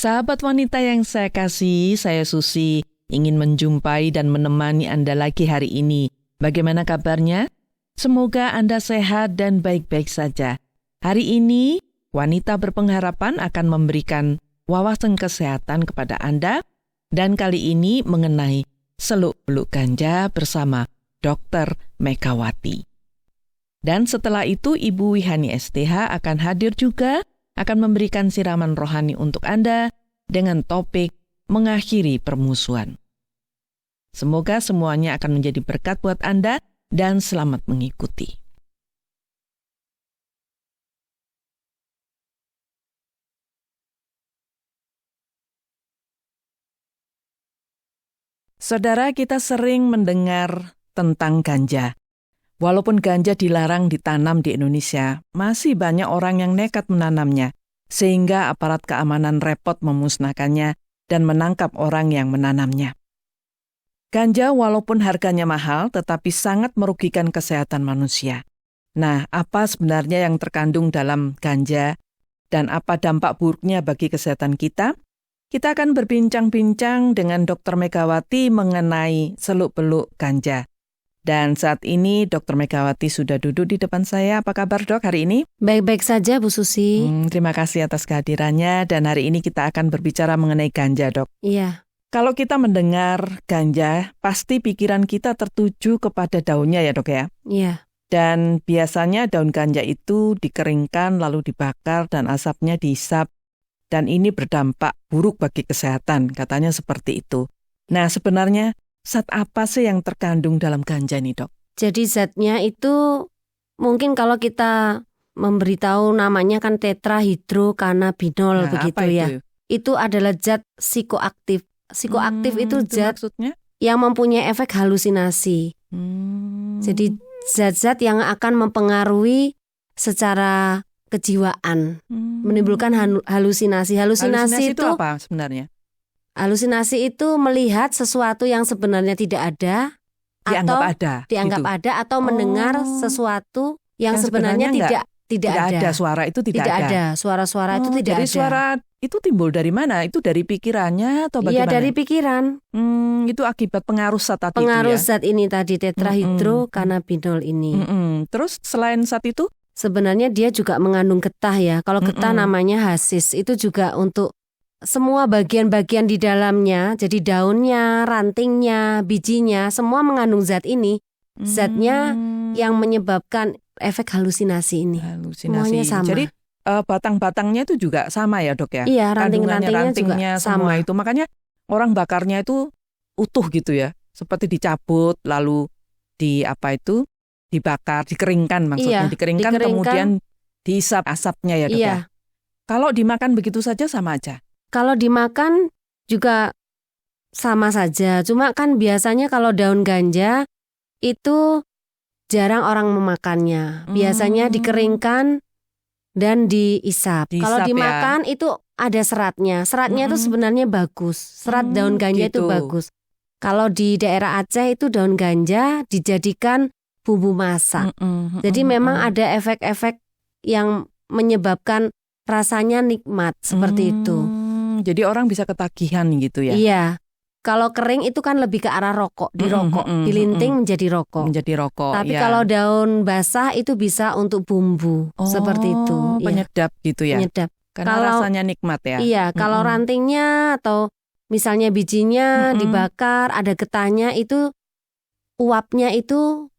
Sahabat wanita yang saya kasih, saya Susi, ingin menjumpai dan menemani Anda lagi hari ini. Bagaimana kabarnya? Semoga Anda sehat dan baik-baik saja. Hari ini, wanita berpengharapan akan memberikan wawasan kesehatan kepada Anda, dan kali ini mengenai seluk-beluk ganja bersama Dr. Megawati. Dan setelah itu, Ibu Wihani STH akan hadir juga, akan memberikan siraman rohani untuk Anda dengan topik mengakhiri permusuhan. Semoga semuanya akan menjadi berkat buat Anda dan selamat mengikuti. Saudara, kita sering mendengar tentang ganja. Walaupun ganja dilarang ditanam di Indonesia, masih banyak orang yang nekat menanamnya, sehingga aparat keamanan repot memusnahkannya dan menangkap orang yang menanamnya. Ganja walaupun harganya mahal, tetapi sangat merugikan kesehatan manusia. Nah, apa sebenarnya yang terkandung dalam ganja dan apa dampak buruknya bagi kesehatan kita? Kita akan berbincang-bincang dengan Dr. Megawati mengenai seluk-beluk ganja. Dan saat ini Dr. Megawati sudah duduk di depan saya. Apa kabar, Dok, hari ini? Baik-baik saja, Bu Susi. Terima kasih atas kehadirannya. Dan hari ini kita akan berbicara mengenai ganja, Dok. Iya. Kalau kita mendengar ganja, pasti pikiran kita tertuju kepada daunnya ya, Dok, ya? Iya. Dan biasanya daun ganja itu dikeringkan lalu dibakar dan asapnya dihisap. Dan ini berdampak buruk bagi kesehatan, katanya seperti itu. Nah, sebenarnya zat apa sih yang terkandung dalam ganja nih, Dok? Jadi zatnya itu mungkin kalau kita memberitahu namanya kan tetrahidrokannabinol, begitu apa ya. Itu? Itu adalah zat psikoaktif. Psikoaktif itu zat maksudnya? Yang mempunyai efek halusinasi. Jadi zat-zat yang akan mempengaruhi secara kejiwaan, menimbulkan halusinasi. Halusinasi itu apa sebenarnya? Halusinasi itu melihat sesuatu yang sebenarnya tidak ada, dianggap ada atau mendengar sesuatu yang sebenarnya tidak ada. Suara itu tidak ada. Suara-suara itu tidak jadi ada. Suara itu timbul dari mana? Itu dari pikirannya atau bagaimana? Iya, dari pikiran. Itu akibat pengaruh zat tadi Pengaruh itu ya? zat ini tadi, tetrahidrokannabinol ini. Terus selain zat itu? Sebenarnya dia juga mengandung getah ya. Kalau getah namanya hasis, itu juga untuk semua bagian-bagian di dalamnya, jadi daunnya, rantingnya, bijinya, semua mengandung zat ini. Zatnya yang menyebabkan efek halusinasi ini. Semuanya sama. Jadi batang-batangnya itu juga sama ya, Dok ya? Iya, ranting-rantingnya juga semua sama. itu. Makanya orang bakarnya itu utuh gitu ya. Seperti dicabut, lalu dibakar, dikeringkan maksudnya. Iya, dikeringkan, kemudian dihisap asapnya ya, Dok ya? Kalau dimakan begitu saja sama aja? Kalau dimakan juga sama saja. Cuma kan biasanya kalau daun ganja itu jarang orang memakannya. Biasanya dikeringkan dan dihisap. Kalau dimakan itu ada seratnya. Seratnya itu sebenarnya bagus. Serat daun ganja itu bagus. Kalau di daerah Aceh itu daun ganja dijadikan bumbu masak. Jadi memang ada efek-efek yang menyebabkan rasanya nikmat seperti itu. Jadi orang bisa ketagihan gitu ya? Iya. Kalau kering itu kan lebih ke arah rokok, dirokok, dilinting menjadi rokok. Tapi kalau daun basah itu bisa untuk bumbu, seperti itu. Penyedap gitu ya? Penyedap. Karena rasanya nikmat ya? Iya, kalau rantingnya atau misalnya bijinya dibakar, ada getahnya itu, uapnya itu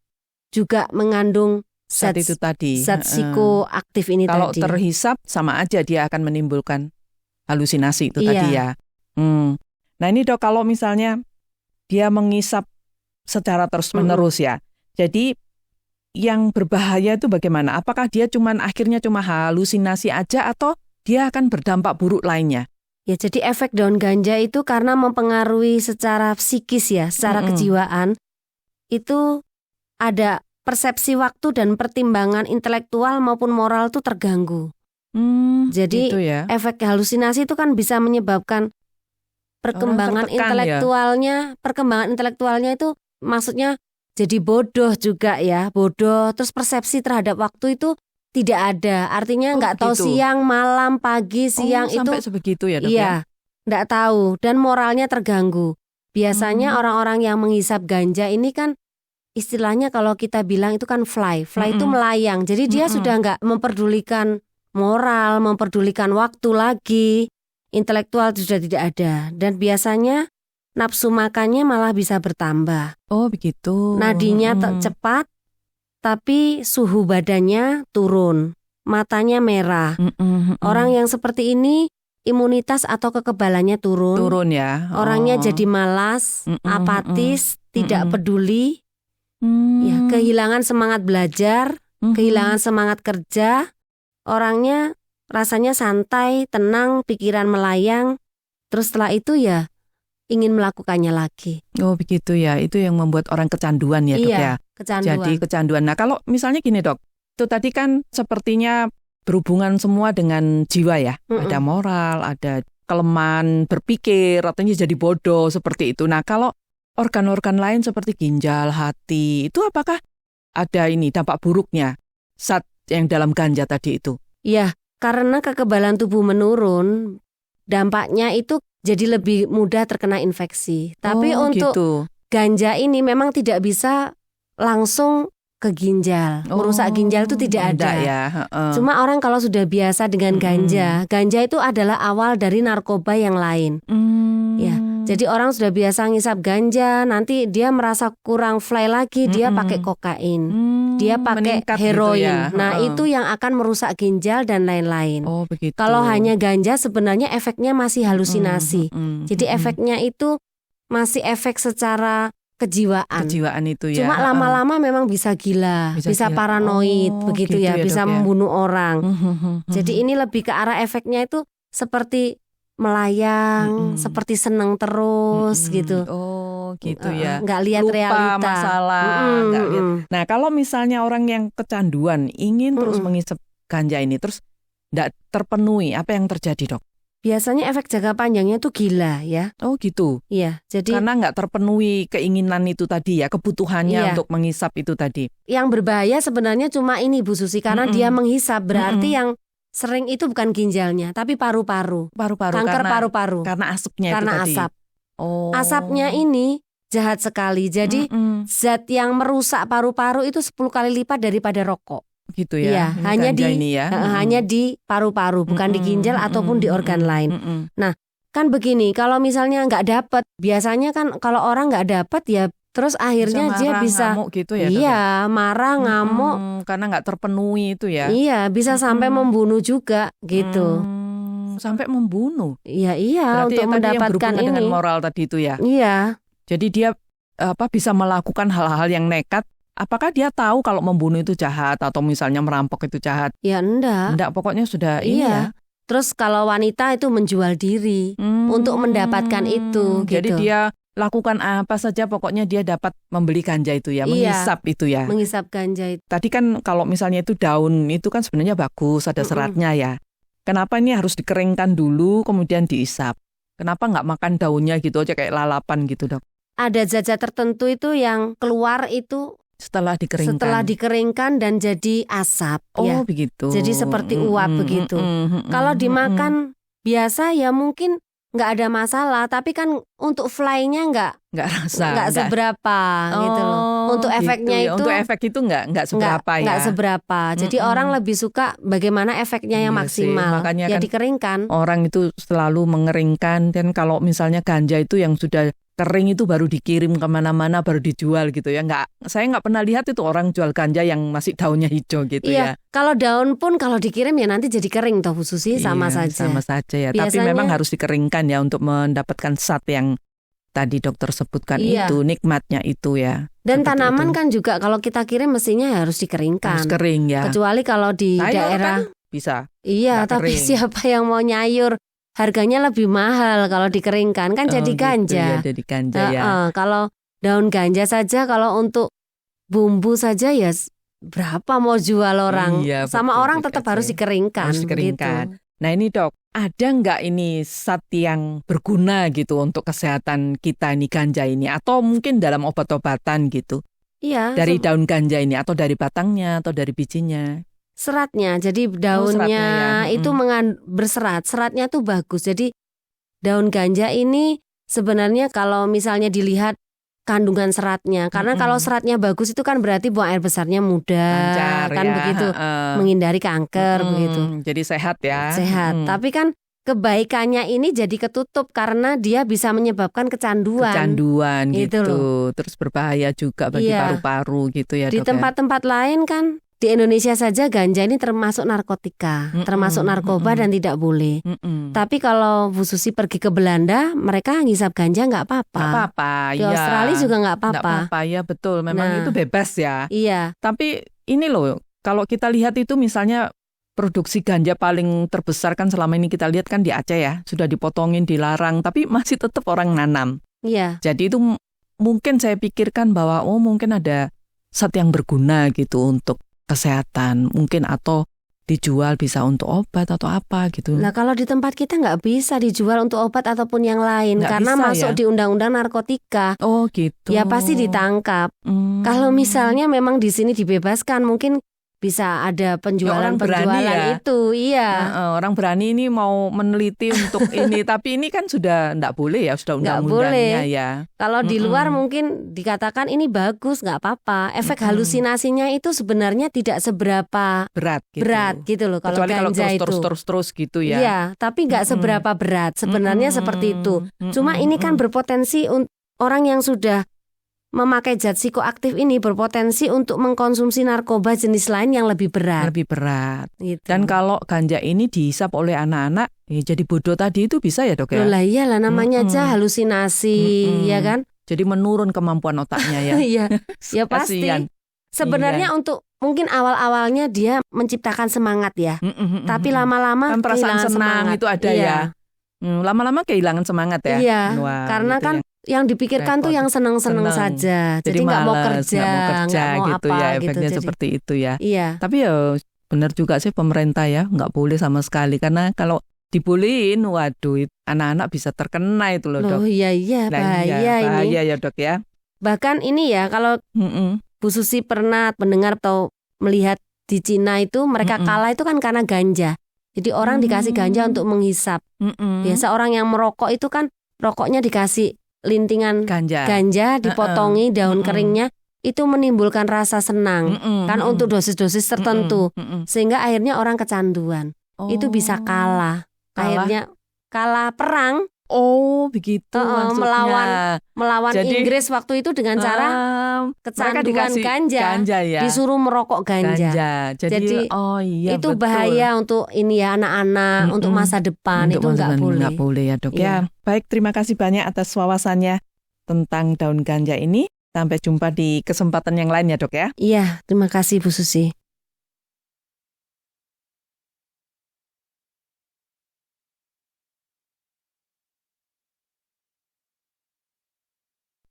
juga mengandung zat itu tadi. Zat psikoaktif ini kalau tadi. Kalau terhisap sama aja dia akan menimbulkan halusinasi itu tadi ya. Nah ini, Dok, kalau misalnya dia mengisap secara terus-menerus ya. Jadi yang berbahaya itu bagaimana? Apakah dia akhirnya cuma halusinasi aja atau dia akan berdampak buruk lainnya? Ya, jadi efek daun ganja itu karena mempengaruhi secara psikis ya, secara kejiwaan. Itu ada persepsi waktu dan pertimbangan intelektual maupun moral itu terganggu. Jadi gitu ya. Efek halusinasi itu kan bisa menyebabkan perkembangan intelektualnya itu maksudnya jadi bodoh juga ya, bodoh. Terus persepsi terhadap waktu itu tidak ada, artinya nggak tahu siang, malam, pagi, siang itu sampai sebegitu ya, Dok? Iya, ya? nggak tahu dan moralnya terganggu. Biasanya orang-orang yang menghisap ganja ini kan istilahnya kalau kita bilang itu kan fly itu melayang. Jadi dia sudah nggak memperdulikan moral, memperdulikan waktu lagi, intelektual sudah tidak ada. Dan biasanya nafsu makannya malah bisa bertambah. Oh begitu. Nadinya cepat, tapi suhu badannya turun, matanya merah. Orang yang seperti ini imunitas atau kekebalannya turun. Turun ya. Orangnya jadi malas, apatis, tidak peduli. Ya, kehilangan semangat belajar, kehilangan semangat kerja. Orangnya rasanya santai, tenang, pikiran melayang. Terus setelah itu ya ingin melakukannya lagi. Oh begitu ya, itu yang membuat orang kecanduan ya dok ya. Kecanduan. Jadi kecanduan. Nah kalau misalnya gini dok, itu tadi kan sepertinya berhubungan semua dengan jiwa ya. Ada moral, ada kelemahan berpikir, artinya jadi bodoh seperti itu. Nah kalau organ-organ lain seperti ginjal, hati, itu apakah ada ini dampak buruknya saat yang dalam ganja tadi itu? Iya, karena kekebalan tubuh menurun, dampaknya itu jadi lebih mudah terkena infeksi. Tapi untuk gitu. Ganja ini memang tidak bisa langsung ke ginjal. Merusak ginjal itu tidak ada. Ya. Cuma orang kalau sudah biasa dengan ganja itu adalah awal dari narkoba yang lain. Ya, jadi orang sudah biasa ngisap ganja, nanti dia merasa kurang fly lagi, dia pakai kokain, dia pakai heroin. Gitu ya. Nah, itu yang akan merusak ginjal dan lain-lain. Oh, begitu. Kalau hanya ganja sebenarnya efeknya masih halusinasi. Jadi efeknya itu masih efek secara kejiwaan itu ya. Cuma lama-lama memang bisa gila, bisa paranoid, begitu ya, bisa membunuh orang. Jadi ini lebih ke arah efeknya itu seperti melayang, seperti seneng terus gitu. Oh gitu ya. Nggak lihat lupa realita. Masalah. Nggak lihat. Nah kalau misalnya orang yang kecanduan ingin terus mengisap ganja ini terus nggak terpenuhi, apa yang terjadi dok? Biasanya efek jangka panjangnya tuh gila ya. Oh gitu. Iya, jadi karena nggak terpenuhi keinginan itu tadi ya, kebutuhannya untuk mengisap itu tadi. Yang berbahaya sebenarnya cuma ini Bu Susi, karena dia menghisap berarti yang sering itu bukan ginjalnya, tapi paru-paru. Kanker paru-paru. Karena asapnya karena itu tadi. Asap. Oh. Asapnya ini jahat sekali. Jadi zat yang merusak paru-paru itu 10 kali lipat daripada rokok. Gitu ya. Iya, hanya di paru-paru, bukan di ginjal ataupun di organ lain. Nah, kan begini, kalau misalnya nggak dapat, biasanya kan kalau orang nggak dapat ya terus akhirnya dia bisa ngamuk gitu ya. Iya, marah, ngamuk karena nggak terpenuhi itu ya. Iya, bisa sampai membunuh juga gitu. Sampai membunuh. Iya, berarti untuk mendapatkan yang ini. Dengan moral tadi itu ya. Iya. Jadi dia bisa melakukan hal-hal yang nekat. Apakah dia tahu kalau membunuh itu jahat atau misalnya merampok itu jahat? Ya enggak. Enggak, pokoknya sudah ini ya. Terus kalau wanita itu menjual diri untuk mendapatkan itu. Jadi gitu. dia lakukan apa saja pokoknya dia dapat membeli ganja itu ya, menghisap itu ya. Menghisap ganja itu. Tadi kan kalau misalnya itu daun itu kan sebenarnya bagus, ada seratnya ya. Kenapa ini harus dikeringkan dulu kemudian diisap? Kenapa nggak makan daunnya gitu aja kayak lalapan gitu dok? Ada zat-zat tertentu itu yang keluar itu setelah dikeringkan dan jadi asap. Oh begitu. Jadi seperti uap begitu. Kalau dimakan biasa ya mungkin nggak ada masalah, tapi kan untuk fly-nya nggak seberapa gitu loh. Untuk efeknya gitu. itu untuk efek itu nggak seberapa ya. Nggak seberapa. Jadi orang lebih suka bagaimana efeknya yang maksimal. Makanya ya kan dikeringkan. Orang itu selalu mengeringkan, dan kalau misalnya ganja itu yang sudah kering itu baru dikirim kemana-mana, baru dijual gitu ya. Saya nggak pernah lihat itu orang jual ganja yang masih daunnya hijau gitu ya. Kalau daun pun kalau dikirim ya nanti jadi kering toh Bu Susi, sama saja. Sama saja ya. Biasanya, tapi memang harus dikeringkan ya untuk mendapatkan zat yang tadi dokter sebutkan itu, nikmatnya itu ya. Dan tanaman kan juga kalau kita kirim mestinya harus dikeringkan. Harus kering ya. Kecuali kalau di daerah kan bisa. Iya, tapi siapa yang mau nyayur? Harganya lebih mahal kalau dikeringkan kan jadi ganja. Gitu ya, jadi ganja ya. Kalau daun ganja saja, kalau untuk bumbu saja ya berapa mau jual orang? Iya, sama orang tetap harus dikeringkan. Harus dikeringkan. Gitu. Nah ini dok, ada nggak ini zat yang berguna gitu untuk kesehatan kita ini ganja ini? Atau mungkin dalam obat-obatan gitu? Iya. Dari daun ganja ini atau dari batangnya atau dari bijinya? Seratnya, jadi daunnya itu berserat. Seratnya tuh bagus. Jadi daun ganja ini sebenarnya kalau misalnya dilihat kandungan seratnya, karena kalau seratnya bagus itu kan berarti buang air besarnya mudah, Lancar kan ya, begitu, menghindari kanker begitu. Jadi sehat ya. Sehat, tapi kan kebaikannya ini jadi ketutup karena dia bisa menyebabkan kecanduan gitu. loh. Terus berbahaya juga bagi paru-paru gitu ya, Di Dok. tempat-tempat lain kan, di Indonesia saja ganja ini termasuk narkotika, termasuk narkoba dan tidak boleh. Tapi kalau Bu Susi pergi ke Belanda, mereka ngisap ganja nggak apa-apa. Nggak apa-apa, Di Australia juga nggak apa-apa. Nggak apa-apa, ya betul. Memang itu bebas ya. Iya. Tapi ini loh, kalau kita lihat itu misalnya produksi ganja paling terbesar kan selama ini kita lihat kan di Aceh ya, sudah dipotongin, dilarang, tapi masih tetap orang nanam. Iya. Jadi itu mungkin saya pikirkan bahwa mungkin ada zat yang berguna gitu untuk kesehatan, mungkin atau dijual bisa untuk obat atau apa gitu. Nah kalau di tempat kita nggak bisa dijual untuk obat ataupun yang lain Nggak karena bisa, masuk ya? di undang-undang narkotika. Oh gitu. Ya pasti ditangkap. Kalau misalnya memang di sini dibebaskan, mungkin bisa ada penjualan-penjualan ya? itu, iya. Orang berani ini mau meneliti untuk ini, tapi ini kan sudah enggak boleh ya, sudah undang-undangnya ya. Kalau di luar mungkin dikatakan ini bagus, nggak apa-apa. Efek halusinasinya itu sebenarnya tidak seberapa berat gitu loh. Kalau kecuali ganja kalau terus gitu ya. Iya, tapi nggak seberapa berat. Sebenarnya seperti itu. Cuma ini kan berpotensi orang yang sudah memakai zat psikoaktif ini berpotensi untuk mengkonsumsi narkoba jenis lain yang lebih berat. Lebih berat. Gitu. Dan kalau ganja ini dihisap oleh anak-anak, ya jadi bodoh tadi itu bisa ya, Dok ya? Loh lah iyalah, namanya aja halusinasi, ya kan? Jadi menurun kemampuan otaknya ya. Iya, ya pasti. Kasian. Sebenarnya untuk mungkin awal-awalnya dia menciptakan semangat ya. Tapi lama-lama kan perasaan senang semangat. itu ada ya. Lama-lama kehilangan semangat ya. Iya, Wah, karena gitu kan yang dipikirkan tuh yang seneng-seneng saja. Jadi nggak mau kerja, nggak mau gitu ya, gitu. efeknya Jadi, seperti itu ya. Iya. Tapi ya benar juga sih pemerintah ya, nggak boleh sama sekali. Karena kalau dibolehin, waduh anak-anak bisa terkena itu loh, Dok. Loh iya, bahaya ini. Bahaya ya, Dok ya. Bahkan ini ya, kalau Bu Susi pernah mendengar atau melihat di Cina itu mereka kalah itu kan karena ganja. Jadi orang dikasih ganja untuk menghisap. Biasa orang yang merokok itu kan rokoknya dikasih lintingan ganja dipotongi daun keringnya, itu menimbulkan rasa senang kan untuk dosis-dosis tertentu, sehingga akhirnya orang kecanduan. Itu bisa kalah. Akhirnya kalah perang. Oh begitu maksudnya. Melawan Jadi, Inggris waktu itu dengan cara kecanduan ganja ya? Disuruh merokok ganja. Jadi iya, itu betul. bahaya untuk ini ya anak-anak, untuk masa depan. Untuk itu nggak boleh ya, Dok ya. Baik, terima kasih banyak atas wawasannya tentang daun ganja ini. Sampai jumpa di kesempatan yang lain ya, Dok ya. Iya, terima kasih Bu Susi.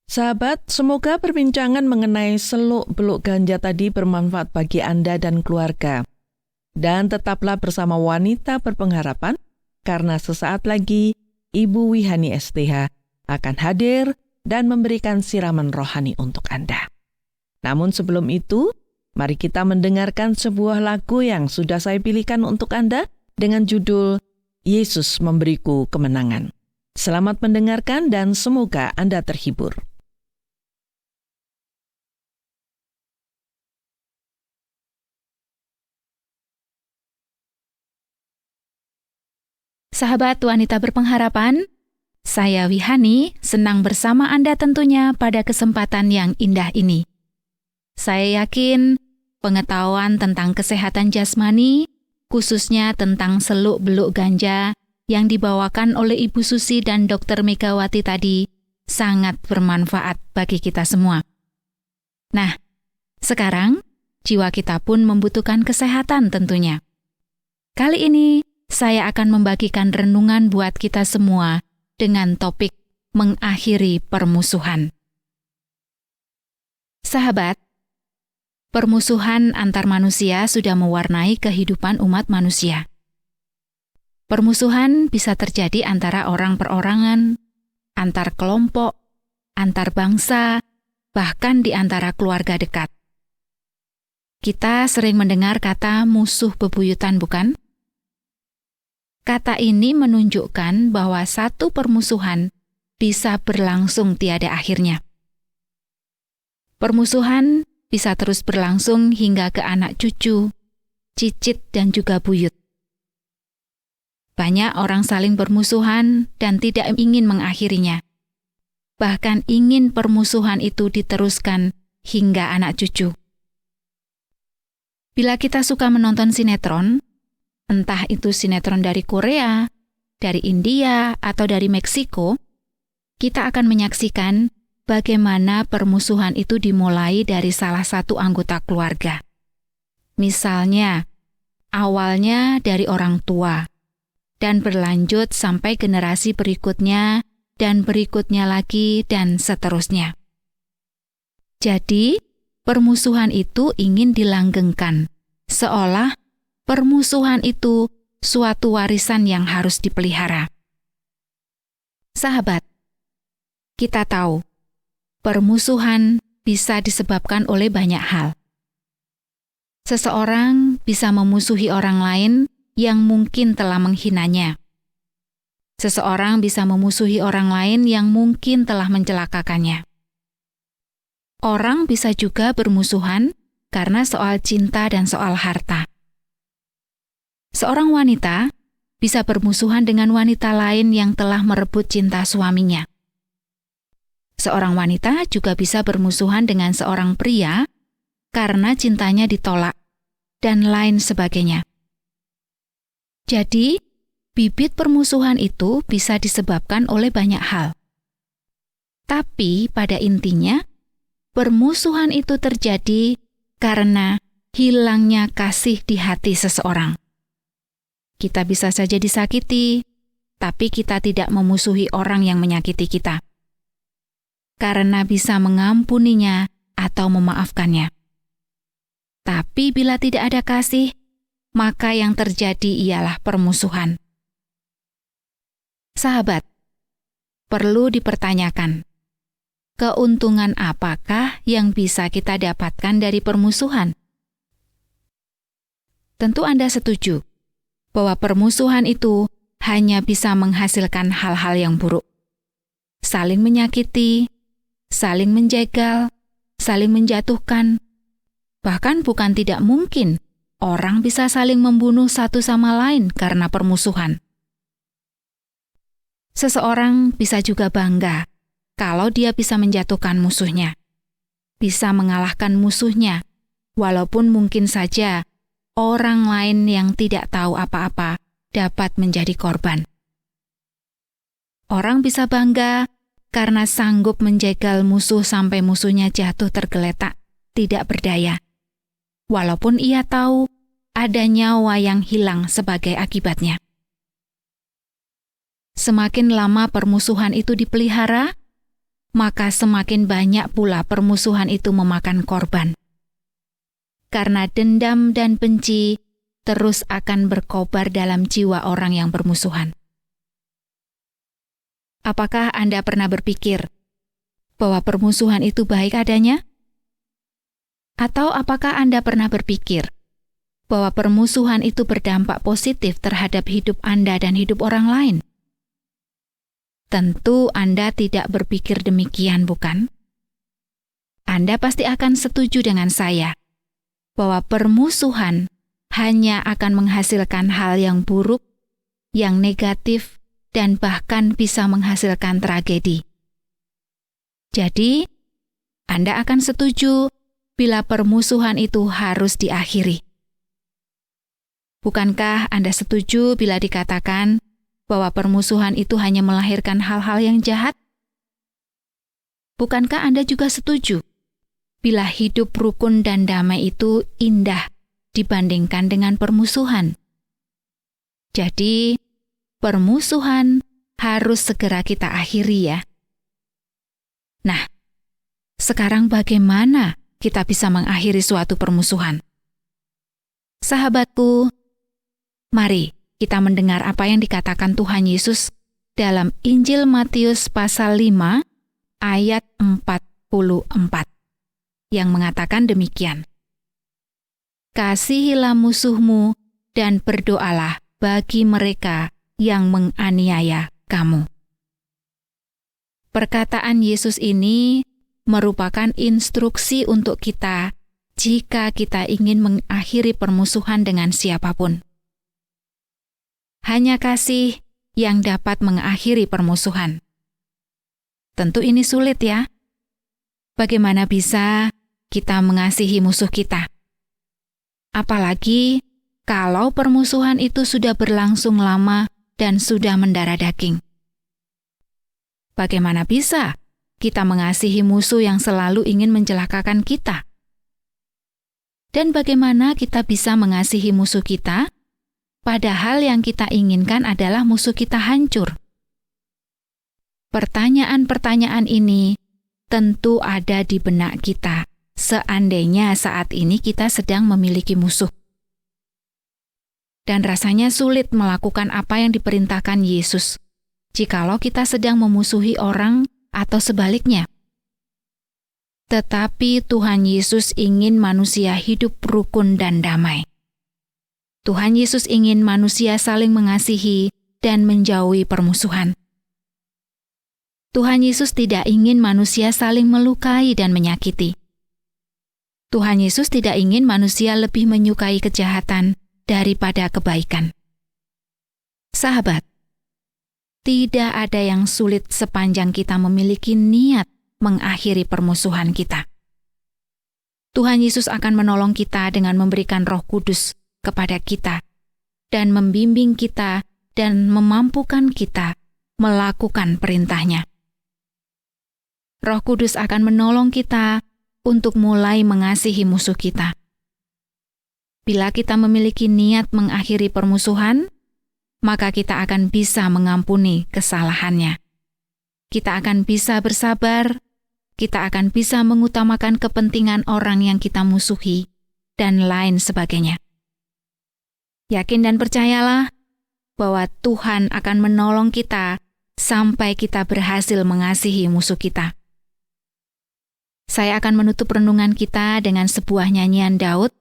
Sahabat, semoga perbincangan mengenai seluk-beluk ganja tadi bermanfaat bagi Anda dan keluarga. Dan tetaplah bersama Wanita Berpengharapan, karena sesaat lagi Ibu Wihani STH akan hadir dan memberikan siraman rohani untuk Anda. Namun sebelum itu, mari kita mendengarkan sebuah lagu yang sudah saya pilihkan untuk Anda dengan judul Yesus Memberiku Kemenangan. Selamat mendengarkan dan semoga Anda terhibur. Sahabat Wanita Berpengharapan, saya Wihani senang bersama Anda tentunya pada kesempatan yang indah ini. Saya yakin pengetahuan tentang kesehatan jasmani, khususnya tentang seluk-beluk ganja yang dibawakan oleh Ibu Susi dan Dr. Megawati tadi, sangat bermanfaat bagi kita semua. Nah, sekarang jiwa kita pun membutuhkan kesehatan tentunya. Kali ini, saya akan membagikan renungan buat kita semua dengan topik mengakhiri permusuhan. Sahabat, permusuhan antar manusia sudah mewarnai kehidupan umat manusia. Permusuhan bisa terjadi antara orang perorangan, antar kelompok, antar bangsa, bahkan di antara keluarga dekat. Kita sering mendengar kata musuh bebuyutan, bukan? Kata ini menunjukkan bahwa satu permusuhan bisa berlangsung tiada akhirnya. Permusuhan bisa terus berlangsung hingga ke anak cucu, cicit, dan juga buyut. Banyak orang saling bermusuhan dan tidak ingin mengakhirinya. Bahkan ingin permusuhan itu diteruskan hingga anak cucu. Bila kita suka menonton sinetron, entah itu sinetron dari Korea, dari India, atau dari Meksiko, kita akan menyaksikan bagaimana permusuhan itu dimulai dari salah satu anggota keluarga. Misalnya, awalnya dari orang tua, dan berlanjut sampai generasi berikutnya, dan berikutnya lagi, dan seterusnya. Jadi, permusuhan itu ingin dilanggengkan, seolah permusuhan itu suatu warisan yang harus dipelihara. Sahabat, kita tahu, permusuhan bisa disebabkan oleh banyak hal. Seseorang bisa memusuhi orang lain yang mungkin telah menghinanya. Seseorang bisa memusuhi orang lain yang mungkin telah mencelakakannya. Orang bisa juga bermusuhan karena soal cinta dan soal harta. Seorang wanita bisa bermusuhan dengan wanita lain yang telah merebut cinta suaminya. Seorang wanita juga bisa bermusuhan dengan seorang pria karena cintanya ditolak, dan lain sebagainya. Jadi, bibit permusuhan itu bisa disebabkan oleh banyak hal. Tapi pada intinya, permusuhan itu terjadi karena hilangnya kasih di hati seseorang. Kita bisa saja disakiti, tapi kita tidak memusuhi orang yang menyakiti kita, karena bisa mengampuninya atau memaafkannya. Tapi bila tidak ada kasih, maka yang terjadi ialah permusuhan. Sahabat, perlu dipertanyakan, keuntungan apakah yang bisa kita dapatkan dari permusuhan? Tentu Anda setuju bahwa permusuhan itu hanya bisa menghasilkan hal-hal yang buruk. Saling menyakiti, saling menjegal, saling menjatuhkan. Bahkan bukan tidak mungkin orang bisa saling membunuh satu sama lain karena permusuhan. Seseorang bisa juga bangga kalau dia bisa menjatuhkan musuhnya, bisa mengalahkan musuhnya, walaupun mungkin saja orang lain yang tidak tahu apa-apa dapat menjadi korban. Orang bisa bangga karena sanggup menjegal musuh sampai musuhnya jatuh tergeletak, tidak berdaya, walaupun ia tahu ada nyawa yang hilang sebagai akibatnya. Semakin lama permusuhan itu dipelihara, maka semakin banyak pula permusuhan itu memakan korban. Karena dendam dan benci terus akan berkobar dalam jiwa orang yang bermusuhan. Apakah Anda pernah berpikir bahwa permusuhan itu baik adanya? Atau apakah Anda pernah berpikir bahwa permusuhan itu berdampak positif terhadap hidup Anda dan hidup orang lain? Tentu Anda tidak berpikir demikian, bukan? Anda pasti akan setuju dengan saya bahwa permusuhan hanya akan menghasilkan hal yang buruk, yang negatif, dan bahkan bisa menghasilkan tragedi. Jadi, Anda akan setuju bila permusuhan itu harus diakhiri. Bukankah Anda setuju bila dikatakan bahwa permusuhan itu hanya melahirkan hal-hal yang jahat? Bukankah Anda juga setuju bila hidup rukun dan damai itu indah dibandingkan dengan permusuhan? Jadi, permusuhan harus segera kita akhiri ya. Nah, sekarang bagaimana kita bisa mengakhiri suatu permusuhan? Sahabatku, mari kita mendengar apa yang dikatakan Tuhan Yesus dalam Injil Matius pasal 5 ayat 44 yang mengatakan demikian. Kasihilah musuhmu dan berdoalah bagi mereka yang menganiaya kamu. Perkataan Yesus ini merupakan instruksi untuk kita jika kita ingin mengakhiri permusuhan dengan siapapun. Hanya kasih yang dapat mengakhiri permusuhan. Tentu ini sulit ya. Bagaimana bisa kita mengasihi musuh kita? Apalagi kalau permusuhan itu sudah berlangsung lama dan sudah mendarah daging. Bagaimana bisa kita mengasihi musuh yang selalu ingin mencelakakan kita? Dan bagaimana kita bisa mengasihi musuh kita, padahal yang kita inginkan adalah musuh kita hancur? Pertanyaan-pertanyaan ini tentu ada di benak kita, seandainya saat ini kita sedang memiliki musuh. Dan rasanya sulit melakukan apa yang diperintahkan Yesus, jikalau kita sedang memusuhi orang atau sebaliknya. Tetapi Tuhan Yesus ingin manusia hidup rukun dan damai. Tuhan Yesus ingin manusia saling mengasihi dan menjauhi permusuhan. Tuhan Yesus tidak ingin manusia saling melukai dan menyakiti. Tuhan Yesus tidak ingin manusia lebih menyukai kejahatan daripada kebaikan. Sahabat, tidak ada yang sulit sepanjang kita memiliki niat mengakhiri permusuhan kita. Tuhan Yesus akan menolong kita dengan memberikan Roh Kudus kepada kita dan membimbing kita dan memampukan kita melakukan perintah-Nya. Roh Kudus akan menolong kita untuk mulai mengasihi musuh kita. Bila kita memiliki niat mengakhiri permusuhan, maka kita akan bisa mengampuni kesalahannya. Kita akan bisa bersabar, kita akan bisa mengutamakan kepentingan orang yang kita musuhi, dan lain sebagainya. Yakin dan percayalah bahwa Tuhan akan menolong kita sampai kita berhasil mengasihi musuh kita. Saya akan menutup renungan kita dengan sebuah nyanyian Daud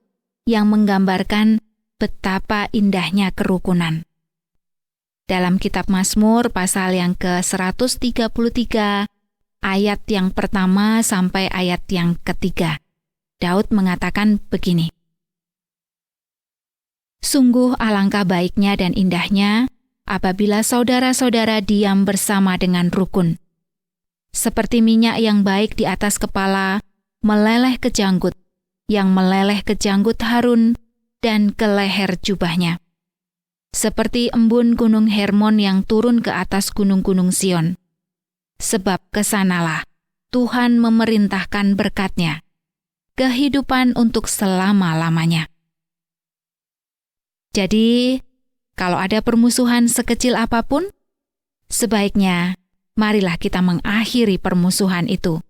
yang menggambarkan betapa indahnya kerukunan. Dalam kitab Mazmur pasal yang ke-133, ayat yang pertama sampai ayat yang ketiga, Daud mengatakan begini. Sungguh alangkah baiknya dan indahnya apabila saudara-saudara diam bersama dengan rukun. Seperti minyak yang baik di atas kepala, meleleh ke janggut, yang meleleh ke janggut Harun dan ke leher jubahnya. Seperti embun gunung Hermon yang turun ke atas gunung-gunung Sion. Sebab kesanalah Tuhan memerintahkan berkat-Nya, kehidupan untuk selama-lamanya. Jadi, kalau ada permusuhan sekecil apapun, sebaiknya marilah kita mengakhiri permusuhan itu.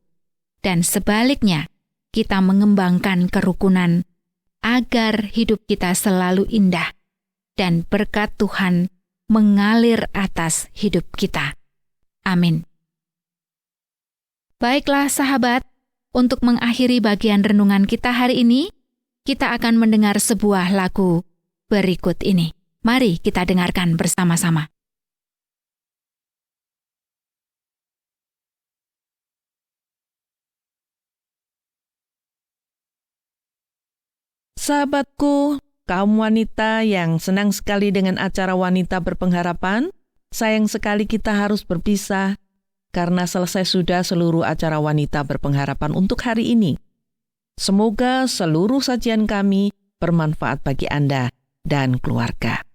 Dan sebaliknya, kita mengembangkan kerukunan agar hidup kita selalu indah dan berkat Tuhan mengalir atas hidup kita. Amin. Baiklah sahabat, untuk mengakhiri bagian renungan kita hari ini, kita akan mendengar sebuah lagu berikut ini. Mari kita dengarkan bersama-sama. Sahabatku, kaum wanita yang senang sekali dengan acara Wanita Berpengharapan, sayang sekali kita harus berpisah karena selesai sudah seluruh acara Wanita Berpengharapan untuk hari ini. Semoga seluruh sajian kami bermanfaat bagi Anda dan keluarga.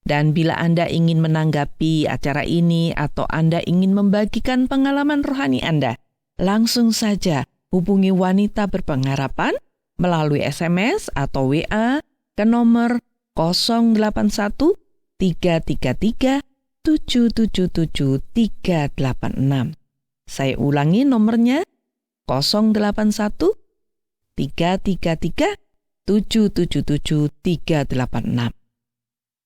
Dan bila Anda ingin menanggapi acara ini atau Anda ingin membagikan pengalaman rohani Anda, langsung saja hubungi Wanita Berpengharapan melalui SMS atau WA ke nomor 081 333 777 386. Saya ulangi nomornya 081 333 777 386.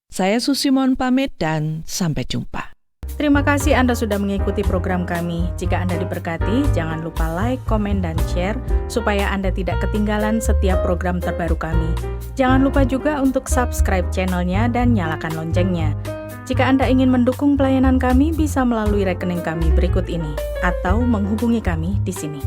Saya Susi mohon pamit dan sampai jumpa. Terima kasih Anda sudah mengikuti program kami. Jika Anda diberkati, jangan lupa like, komen, dan share supaya Anda tidak ketinggalan setiap program terbaru kami. Jangan lupa juga untuk subscribe channelnya dan nyalakan loncengnya. Jika Anda ingin mendukung pelayanan kami, bisa melalui rekening kami berikut ini atau menghubungi kami di sini.